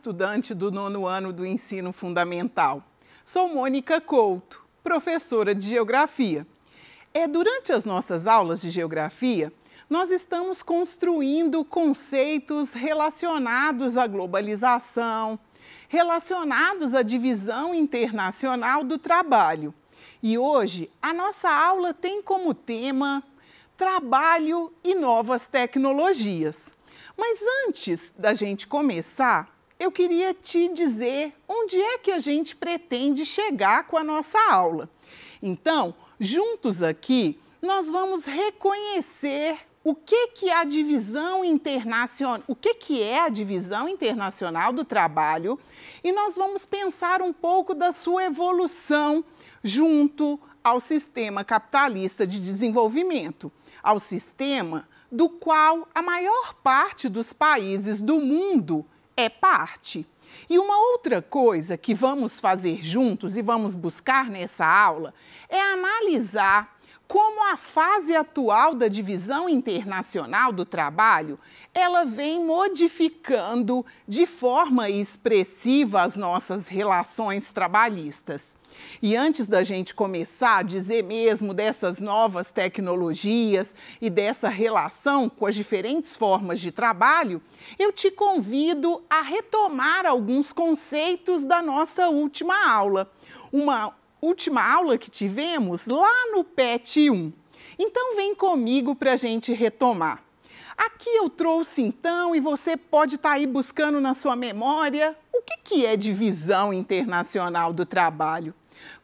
estudante do 9º ano do ensino fundamental. Sou Mônica Couto, professora de Geografia. Durante as nossas aulas de Geografia, nós estamos construindo conceitos relacionados à globalização, relacionados à divisão internacional do trabalho. E hoje, a nossa aula tem como tema trabalho e novas tecnologias. Mas antes da gente começar, eu queria te dizer onde é que a gente pretende chegar com a nossa aula. Então, juntos aqui, nós vamos reconhecer o que é a divisão internacional do trabalho e nós vamos pensar um pouco da sua evolução junto ao sistema capitalista de desenvolvimento, ao sistema do qual a maior parte dos países do mundo é parte. E uma outra coisa que vamos fazer juntos e vamos buscar nessa aula é analisar como a fase atual da divisão internacional do trabalho, ela vem modificando de forma expressiva as nossas relações trabalhistas. E antes da gente começar a dizer mesmo dessas novas tecnologias e dessa relação com as diferentes formas de trabalho, eu te convido a retomar alguns conceitos da nossa última aula. Uma última aula que tivemos lá no PET 1. Então vem comigo para a gente retomar. Aqui eu trouxe então, e você pode estar aí buscando na sua memória, o que é divisão internacional do trabalho.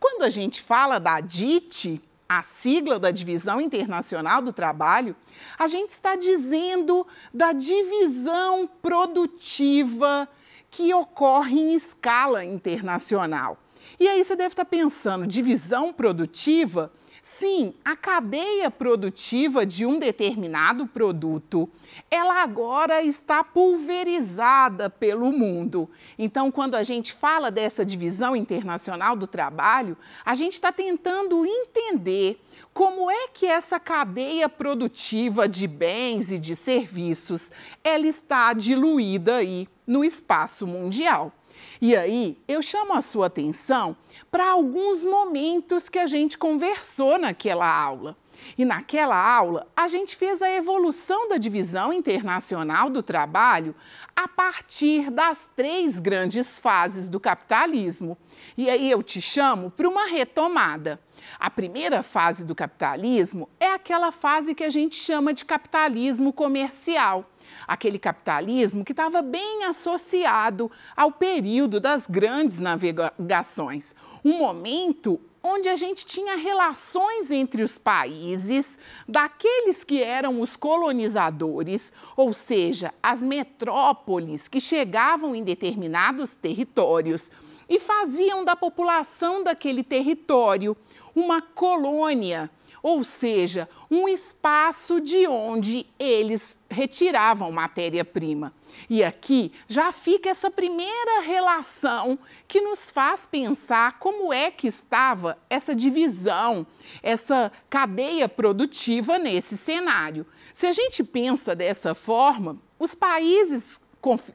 Quando a gente fala da DIT, a sigla da Divisão Internacional do Trabalho, a gente está dizendo da divisão produtiva que ocorre em escala internacional. E aí você deve estar pensando, divisão produtiva? Sim, a cadeia produtiva de um determinado produto, ela agora está pulverizada pelo mundo. Então, quando a gente fala dessa divisão internacional do trabalho, a gente está tentando entender como é que essa cadeia produtiva de bens e de serviços, ela está diluída aí no espaço mundial. E aí, eu chamo a sua atenção para alguns momentos que a gente conversou naquela aula. E naquela aula, a gente fez a evolução da divisão internacional do trabalho a partir das 3 grandes fases do capitalismo. E aí eu te chamo para uma retomada. A primeira fase do capitalismo é aquela fase que a gente chama de capitalismo comercial. Aquele capitalismo que estava bem associado ao período das grandes navegações. Um momento onde a gente tinha relações entre os países, daqueles que eram os colonizadores, ou seja, as metrópoles que chegavam em determinados territórios e faziam da população daquele território uma colônia, ou seja, um espaço de onde eles retiravam matéria-prima. E aqui já fica essa primeira relação que nos faz pensar como é que estava essa divisão, essa cadeia produtiva nesse cenário. Se a gente pensa dessa forma, os países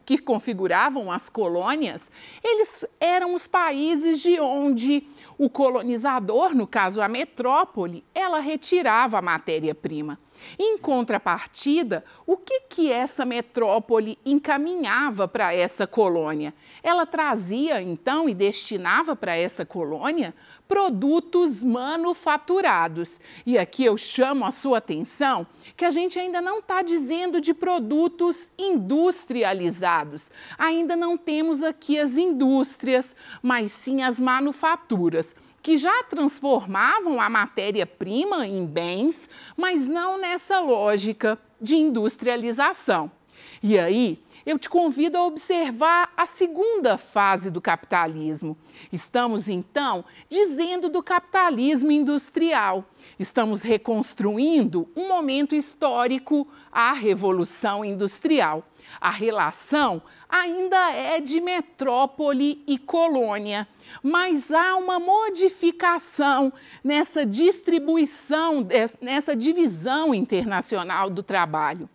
que configuravam as colônias, eles eram os países de onde o colonizador, no caso a metrópole, ela retirava a matéria-prima. Em contrapartida, o que essa metrópole encaminhava para essa colônia? Ela trazia, então, e destinava para essa colônia produtos manufaturados. E aqui eu chamo a sua atenção que a gente ainda não está dizendo de produtos industrializados. Ainda não temos aqui as indústrias, mas sim as manufaturas, que já transformavam a matéria-prima em bens, mas não nessa lógica de industrialização. E aí, eu te convido a observar a segunda fase do capitalismo. Estamos, então, dizendo do capitalismo industrial. Estamos reconstruindo um momento histórico, a Revolução Industrial. A relação ainda é de metrópole e colônia, mas há uma modificação nessa distribuição, nessa divisão internacional do trabalho.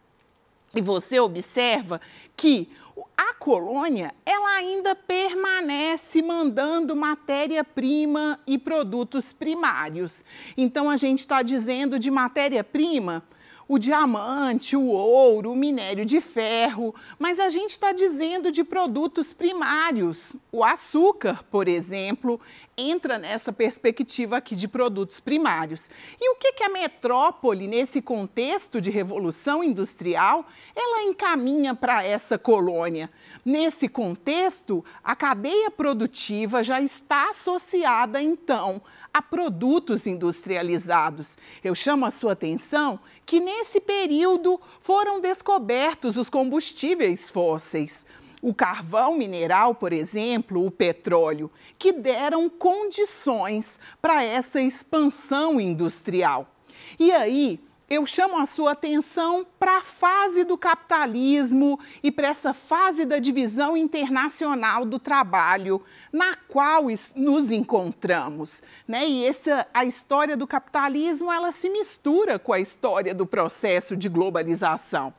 E você observa que A colônia, ela ainda permanece mandando matéria-prima e produtos primários. Então, a gente está dizendo de matéria-prima, o diamante, o ouro, o minério de ferro, mas a gente está dizendo de produtos primários. O açúcar, por exemplo, entra nessa perspectiva aqui de produtos primários. E o que a metrópole, nesse contexto de revolução industrial, ela encaminha para essa colônia? Nesse contexto, a cadeia produtiva já está associada, então, a produtos industrializados. Eu chamo a sua atenção que nesse período foram descobertos os combustíveis fósseis, o carvão mineral, por exemplo, o petróleo, que deram condições para essa expansão industrial. E aí, eu chamo a sua atenção para a fase do capitalismo e para essa fase da divisão internacional do trabalho, na qual nos encontramos, né? E a história do capitalismo, ela se mistura com a história do processo de globalização.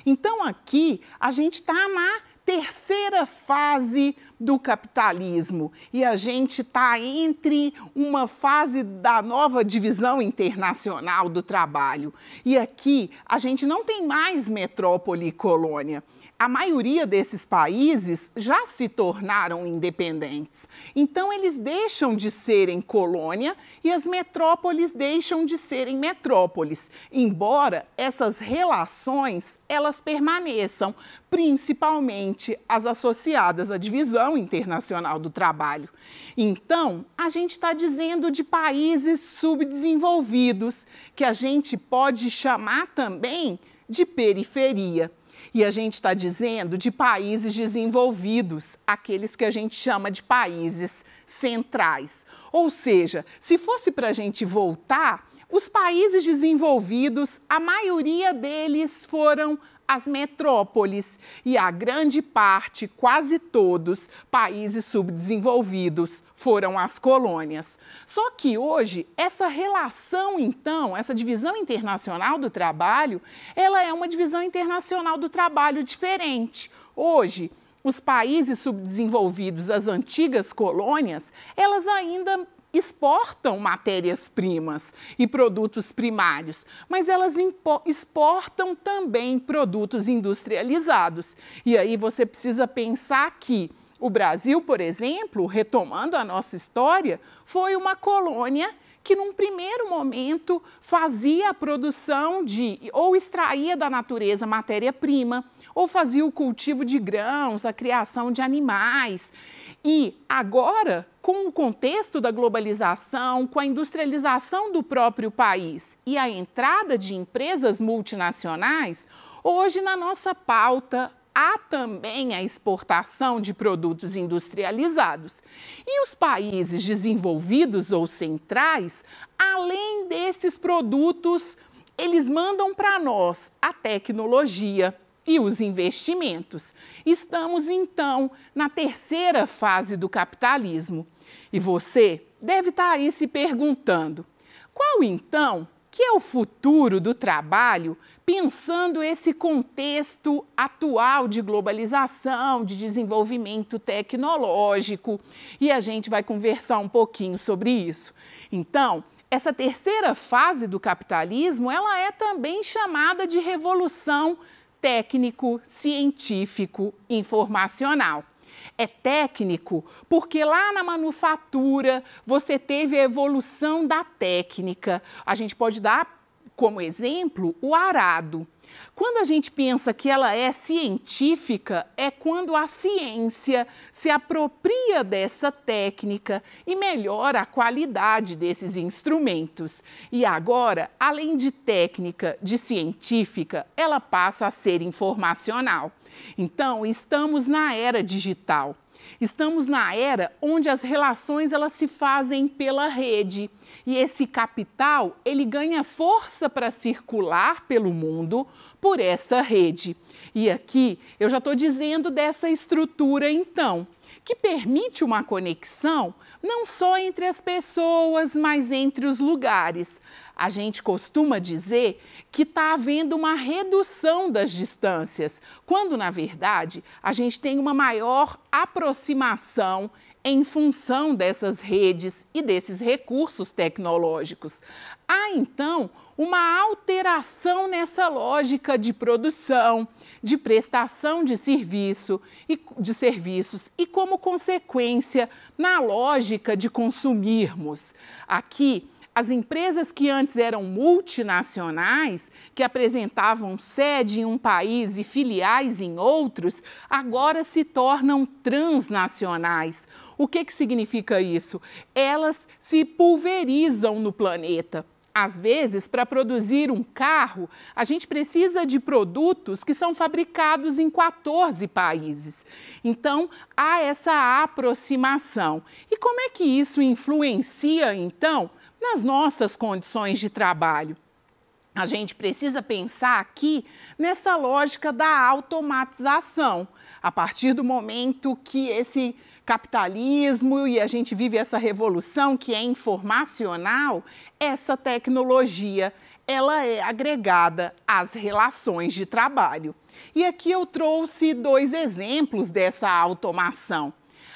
Então, aqui, a gente está na terceira fase do capitalismo e a gente está entre uma fase da nova divisão internacional do trabalho. E aqui a gente não tem mais metrópole e colônia. A maioria desses países já se tornaram independentes. Então, eles deixam de serem colônia e as metrópoles deixam de serem metrópoles, embora essas relações elas permaneçam, principalmente as associadas à divisão internacional do trabalho. Então, a gente está dizendo de países subdesenvolvidos, que a gente pode chamar também de periferia. E a gente está dizendo de países desenvolvidos, aqueles que a gente chama de países centrais. Ou seja, se fosse para a gente voltar, os países desenvolvidos, a maioria deles foram as metrópoles e a grande parte, quase todos, países subdesenvolvidos foram as colônias. Só que hoje, essa relação, então, essa divisão internacional do trabalho, ela é uma divisão internacional do trabalho diferente. Hoje, os países subdesenvolvidos, as antigas colônias, elas ainda exportam matérias-primas e produtos primários, mas elas exportam também produtos industrializados. E aí você precisa pensar que o Brasil, por exemplo, retomando a nossa história, foi uma colônia que num primeiro momento fazia a produção ou extraía da natureza matéria-prima, ou fazia o cultivo de grãos, a criação de animais. E agora, com o contexto da globalização, com a industrialização do próprio país e a entrada de empresas multinacionais, hoje na nossa pauta há também a exportação de produtos industrializados. E os países desenvolvidos ou centrais, além desses produtos, eles mandam para nós a tecnologia e os investimentos. Estamos, então, na terceira fase do capitalismo. E você deve estar aí se perguntando, qual, então, que é o futuro do trabalho, pensando esse contexto atual de globalização, de desenvolvimento tecnológico? E a gente vai conversar um pouquinho sobre isso. Então, essa terceira fase do capitalismo, ela é também chamada de revolução técnico, científico, informacional. É técnico porque lá na manufatura você teve a evolução da técnica. A gente pode dar como exemplo o arado. Quando a gente pensa que ela é científica, é quando a ciência se apropria dessa técnica e melhora a qualidade desses instrumentos. E agora, além de técnica, de científica, ela passa a ser informacional. Então, estamos na era digital. Estamos na era onde as relações elas se fazem pela rede. E esse capital, ele ganha força para circular pelo mundo por essa rede. E aqui eu já estou dizendo dessa estrutura, então, que permite uma conexão não só entre as pessoas, mas entre os lugares. A gente costuma dizer que está havendo uma redução das distâncias, quando, na verdade, a gente tem uma maior aproximação em função dessas redes e desses recursos tecnológicos. Há, então, uma alteração nessa lógica de produção, de prestação de serviços e, como consequência, na lógica de consumirmos. Aqui, as empresas que antes eram multinacionais, que apresentavam sede em um país e filiais em outros, agora se tornam transnacionais. O que significa isso? Elas se pulverizam no planeta. Às vezes, para produzir um carro, a gente precisa de produtos que são fabricados em 14 países. Então, há essa aproximação. E como é que isso influencia, então, nas nossas condições de trabalho? A gente precisa pensar aqui nessa lógica da automatização. A partir do momento que esse capitalismo e a gente vive essa revolução que é informacional, essa tecnologia, ela é agregada às relações de trabalho. E aqui eu trouxe 2 exemplos dessa automação.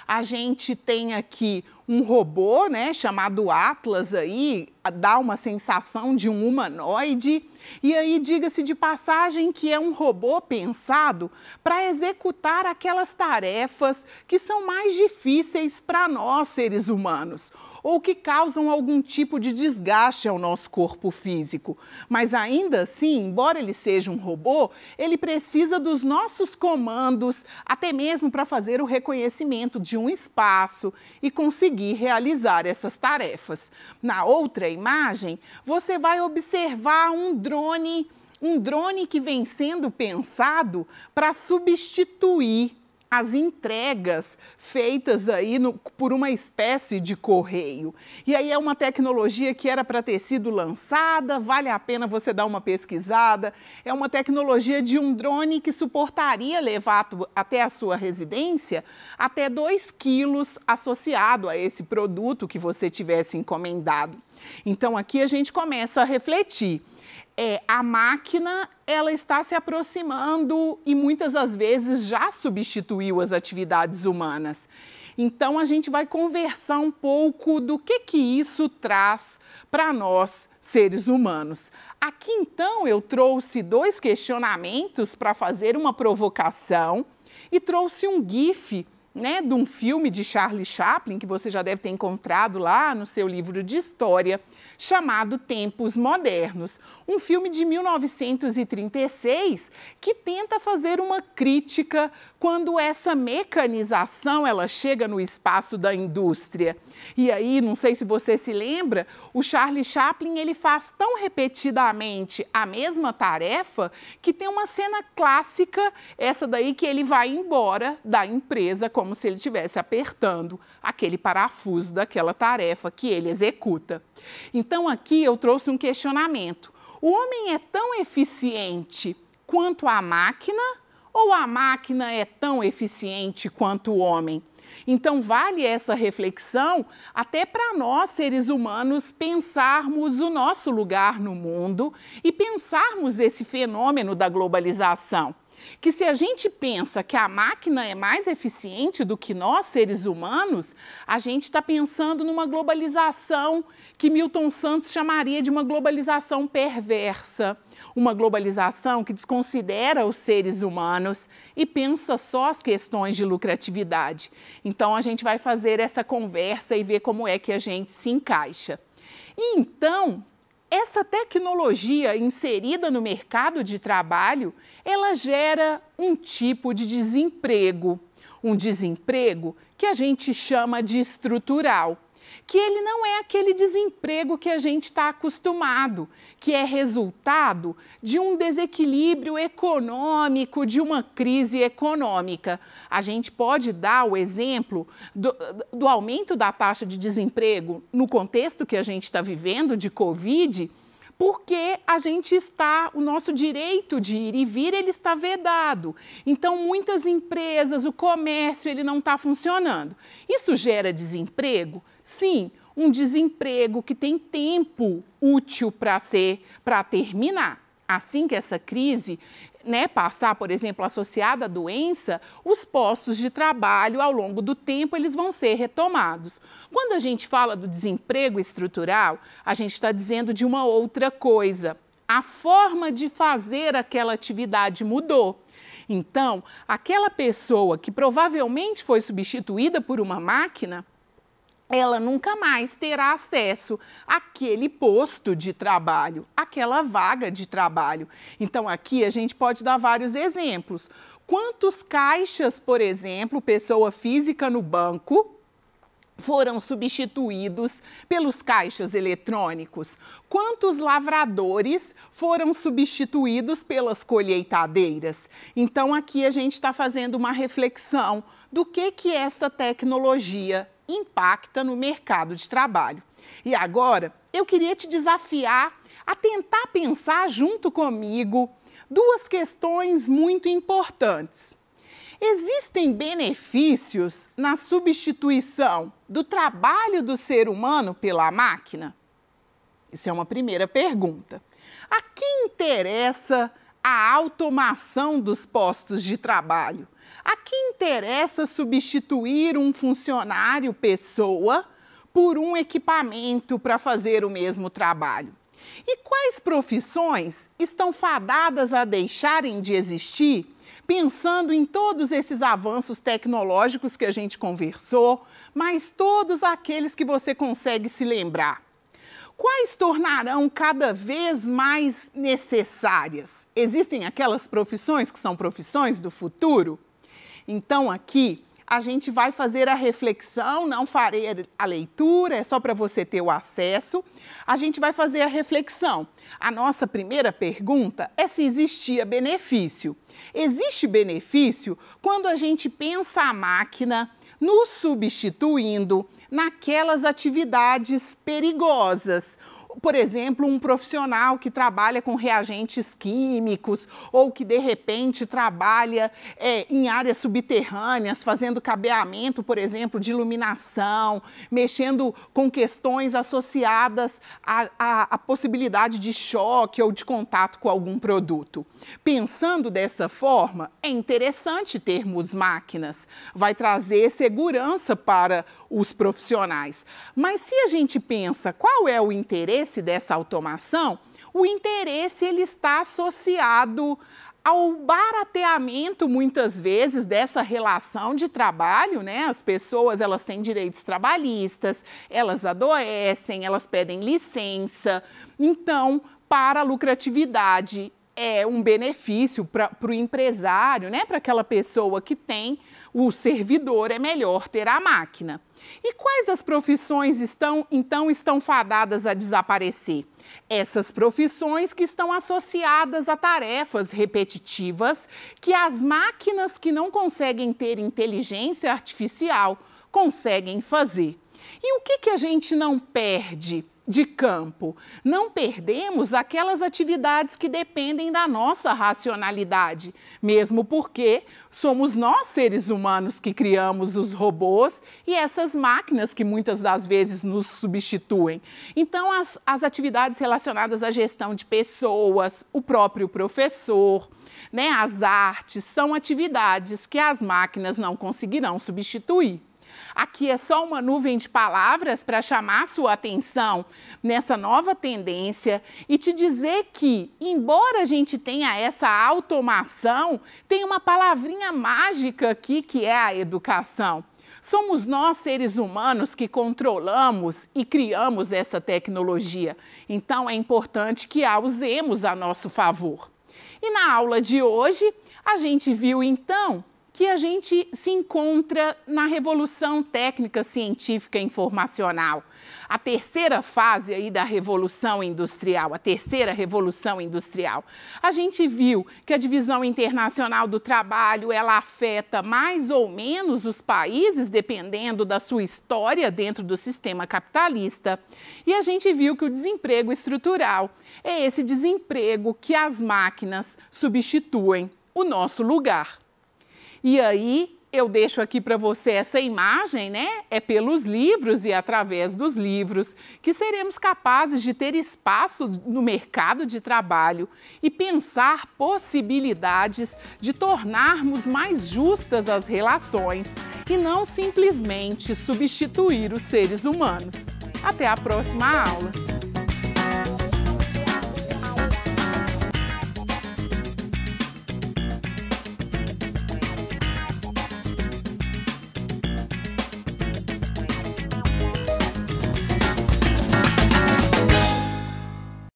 A gente tem aqui um robô, né, chamado Atlas, aí, dá uma sensação de um humanoide. E aí, diga-se de passagem que é um robô pensado para executar aquelas tarefas que são mais difíceis para nós, seres humanos, ou que causam algum tipo de desgaste ao nosso corpo físico. Mas ainda assim, embora ele seja um robô, ele precisa dos nossos comandos, até mesmo para fazer o reconhecimento de um espaço e conseguir realizar essas tarefas. Na outra imagem, você vai observar um drone que vem sendo pensado para substituir as entregas feitas aí por uma espécie de correio. E aí é uma tecnologia que era para ter sido lançada, vale a pena você dar uma pesquisada. É uma tecnologia de um drone que suportaria levar até a sua residência até 2 quilos associado a esse produto que você tivesse encomendado. Então aqui a gente começa a refletir. A máquina, ela está se aproximando e muitas das vezes já substituiu as atividades humanas. Então, a gente vai conversar um pouco do que isso traz para nós, seres humanos. Aqui, então, eu trouxe 2 questionamentos para fazer uma provocação e trouxe um GIF, né, de um filme de Charlie Chaplin, que você já deve ter encontrado lá no seu livro de história, chamado Tempos Modernos, um filme de 1936 que tenta fazer uma crítica quando essa mecanização ela chega no espaço da indústria. E aí, não sei se você se lembra, o Charlie Chaplin ele faz tão repetidamente a mesma tarefa que tem uma cena clássica, essa daí que ele vai embora da empresa como se ele estivesse apertando aquele parafuso daquela tarefa que ele executa. Então, aqui eu trouxe um questionamento. O homem é tão eficiente quanto a máquina ou a máquina é tão eficiente quanto o homem? Então, vale essa reflexão até para nós, seres humanos, pensarmos o nosso lugar no mundo e pensarmos esse fenômeno da globalização. Que se a gente pensa que a máquina é mais eficiente do que nós, seres humanos, a gente está pensando numa globalização que Milton Santos chamaria de uma globalização perversa, uma globalização que desconsidera os seres humanos e pensa só as questões de lucratividade. Então, a gente vai fazer essa conversa e ver como é que a gente se encaixa. E então, essa tecnologia inserida no mercado de trabalho, ela gera um tipo de desemprego. Um desemprego que a gente chama de estrutural, que ele não é aquele desemprego que a gente está acostumado, que é resultado de um desequilíbrio econômico, de uma crise econômica. A gente pode dar o exemplo do aumento da taxa de desemprego no contexto que a gente está vivendo de Covid, porque o nosso direito de ir e vir, ele está vedado. Então, muitas empresas, o comércio, ele não está funcionando. Isso gera desemprego? Sim, um desemprego que tem tempo útil para terminar. Assim que essa crise passar, por exemplo, associada à doença, os postos de trabalho, ao longo do tempo, eles vão ser retomados. Quando a gente fala do desemprego estrutural, a gente está dizendo de uma outra coisa. A forma de fazer aquela atividade mudou. Então, aquela pessoa que provavelmente foi substituída por uma máquina, ela nunca mais terá acesso àquele posto de trabalho, àquela vaga de trabalho. Então, aqui a gente pode dar vários exemplos. Quantos caixas, por exemplo, pessoa física no banco, foram substituídos pelos caixas eletrônicos? Quantos lavradores foram substituídos pelas colheitadeiras? Então, aqui a gente está fazendo uma reflexão do que essa tecnologia impacta no mercado de trabalho. E agora, eu queria te desafiar a tentar pensar junto comigo duas questões muito importantes. Existem benefícios na substituição do trabalho do ser humano pela máquina? Isso é uma primeira pergunta. A quem interessa a automação dos postos de trabalho? A quem interessa substituir um funcionário, pessoa, por um equipamento para fazer o mesmo trabalho? E quais profissões estão fadadas a deixarem de existir, pensando em todos esses avanços tecnológicos que a gente conversou, mas todos aqueles que você consegue se lembrar? Quais tornarão cada vez mais necessárias? Existem aquelas profissões que são profissões do futuro? Então, aqui, a gente vai fazer a reflexão, não farei a leitura, é só para você ter o acesso. A gente vai fazer a reflexão. A nossa primeira pergunta é se existia benefício. Existe benefício quando a gente pensa a máquina nos substituindo naquelas atividades perigosas. Por exemplo, um profissional que trabalha com reagentes químicos ou que, de repente, trabalha em áreas subterrâneas, fazendo cabeamento, por exemplo, de iluminação, mexendo com questões associadas à possibilidade de choque ou de contato com algum produto. Pensando dessa forma, é interessante termos máquinas, vai trazer segurança para os profissionais. Mas se a gente pensa qual é o interesse dessa automação, o interesse ele está associado ao barateamento, muitas vezes, dessa relação de trabalho, né? As pessoas, elas têm direitos trabalhistas, elas adoecem, elas pedem licença. Então, para a lucratividade, é um benefício para o empresário, né? Para aquela pessoa que tem o servidor, é melhor ter a máquina. E quais as profissões então estão fadadas a desaparecer? Essas profissões que estão associadas a tarefas repetitivas que as máquinas que não conseguem ter inteligência artificial conseguem fazer. E o que a gente não perde de campo? Não perdemos aquelas atividades que dependem da nossa racionalidade, mesmo porque somos nós, seres humanos, que criamos os robôs e essas máquinas que muitas das vezes nos substituem. Então, as atividades relacionadas à gestão de pessoas, o próprio professor, né, as artes, são atividades que as máquinas não conseguirão substituir. Aqui é só uma nuvem de palavras para chamar sua atenção nessa nova tendência e te dizer que, embora a gente tenha essa automação, tem uma palavrinha mágica aqui que é a educação. Somos nós, seres humanos, que controlamos e criamos essa tecnologia. Então, é importante que a usemos a nosso favor. E na aula de hoje, a gente viu, então, que a gente se encontra na revolução técnica, científica e informacional. A terceira fase aí da Revolução Industrial, a terceira Revolução Industrial. A gente viu que a divisão internacional do trabalho, ela afeta mais ou menos os países, dependendo da sua história dentro do sistema capitalista. E a gente viu que o desemprego estrutural é esse desemprego que as máquinas substituem o nosso lugar. E aí, eu deixo aqui para você essa imagem, né? É pelos livros e através dos livros que seremos capazes de ter espaço no mercado de trabalho e pensar possibilidades de tornarmos mais justas as relações e não simplesmente substituir os seres humanos. Até a próxima aula!